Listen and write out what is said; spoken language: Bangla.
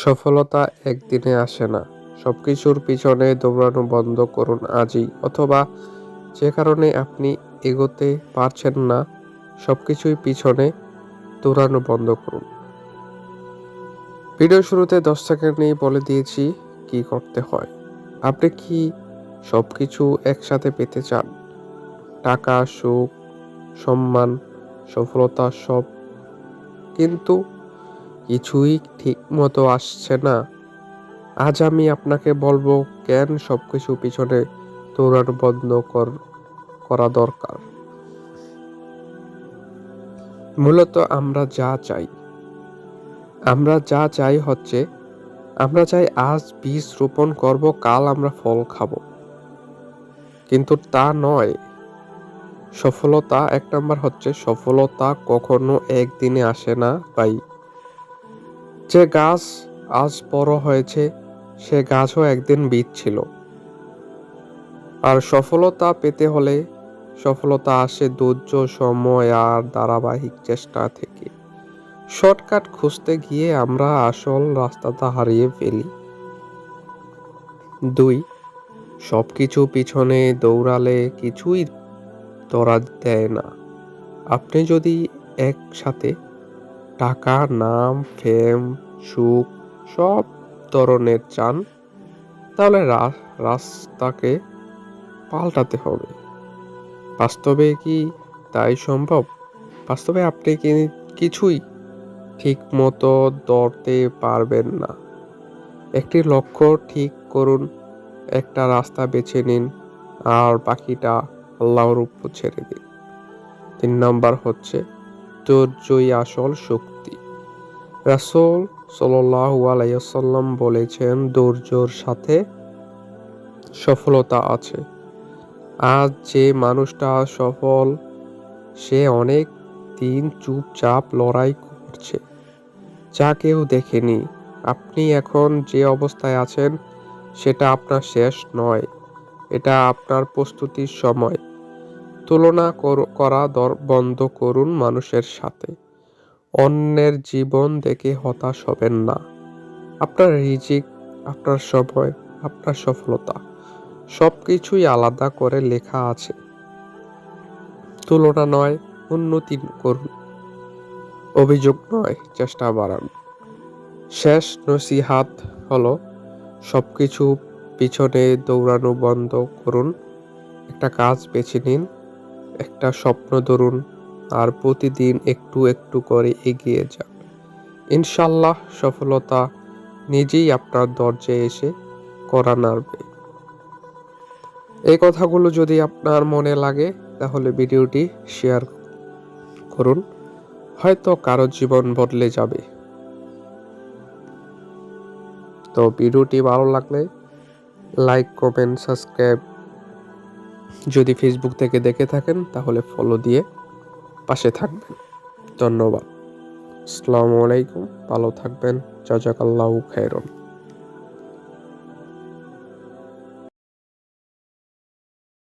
সফলতা একদিনে আসে না। সবকিছুর পিছনে দৌড়ানো বন্ধ করুন আজই, অথবা যে কারণে আপনি এগোতে পারছেন না, সবকিছুই পিছনে দৌড়ানো বন্ধ করুন। ভিডিও শুরুতে 10 সেকেন্ডেই বলে দিয়েছি কি করতে হয়। আপনি কি সবকিছু একসাথে পেতে চান? টাকা, সুখ, সম্মান, সফলতা সব, কিন্তু কিছুই ঠিক মতো আসছে না। আজ আমি আপনাকে বলবো কেন সবকিছু পিছনে দৌড়ানো বন্ধ করা দরকার। মূলত আমরা যা চাই হচ্ছে, আমরা চাই আজ বীজ রোপণ করব, কাল আমরা ফল খাবো, কিন্তু তা নয়। সফলতা 1 নাম্বার হচ্ছে, সফলতা কখনো একদিনে আসে না ভাই। যে গাছ আজ বড় হয়েছে, সে গাছও একদিন বীজ ছিল। আর সফলতা পেতে হলে সফলতা আসে ধৈর্য, সময় আর ধারাবাহিক চেষ্টা থেকে। শর্টকাট খুঁজতে গিয়ে আমরা আসল রাস্তাটা হারিয়ে ফেলি। 2, সবকিছু পিছনে দৌড়ালে কিছুই ধরা দেয় না। আপনি যদি একসাথে টাকা, নাম, ফেম, সুখ সব ধরনের চান, তাহলে রাস্তাকে পাল্টাতে হবে। বাস্তবে কি তাই সম্ভব? বাস্তবে আপনি কিছুই ঠিক মতো ধরতে পারবেন না। একটি লক্ষ্য ঠিক করুন, একটা রাস্তা বেছে নিন, আর বাকিটা আল্লাহর উপর ছেড়ে দিন। 3 নাম্বার হচ্ছে, ধৈর্যই আসল শক্তি। রাসূল সাল্লাল্লাহু আলাইহি ওয়াসাল্লাম বলেছেন, ধৈর্যের সাথে সফলতা আছে। আজ যে মানুষটা সফল, সে অনেক দিন চুপচাপ লড়াই করছে, যা কেউ দেখেনি। আপনি এখন যে অবস্থায় আছেন, সেটা আপনার শেষ নয়, এটা আপনার প্রস্তুতির সময়। তুলনা করা বন্ধ করুন মানুষের সাথে। অন্যের জীবন দেখে হতাশ হবেন না। আপনার রিজিক, আপনার সময়, আপনার সফলতা সবকিছুই আলাদা করে লেখা আছে। তুলনা নয়, উন্নতি করুন। অভিযোগ নয়, চেষ্টা বাড়ান। শেষ নসিহাত হলো, সবকিছু পিছনে দৌড়ানো বন্ধ করুন, একটা কাজ বেছে নিন, একটা স্বপ্ন ধরুন, আর প্রতিদিন একটু একটু করে এগিয়ে যান। ইনশাল্লাহ সফলতা নিজেই আপনার দরজায় এসে কড়া নাড়বে। এই কথাগুলো যদি আপনার মনে লাগে, তাহলে ভিডিওটি শেয়ার করুন, হয়তো কারো জীবন বদলে যাবে। তো ভিডিওটি ভালো লাগলে লাইক, কমেন্ট, সাবস্ক্রাইব। যদি ফেসবুক থেকে দেখে থাকেন, তাহলে ফলো দিয়ে পাশে থাকবেন। ধন্যবাদ। আসসালামু আলাইকুম। ভালো থাকবেন। জাযাকাল্লাহু খাইরান।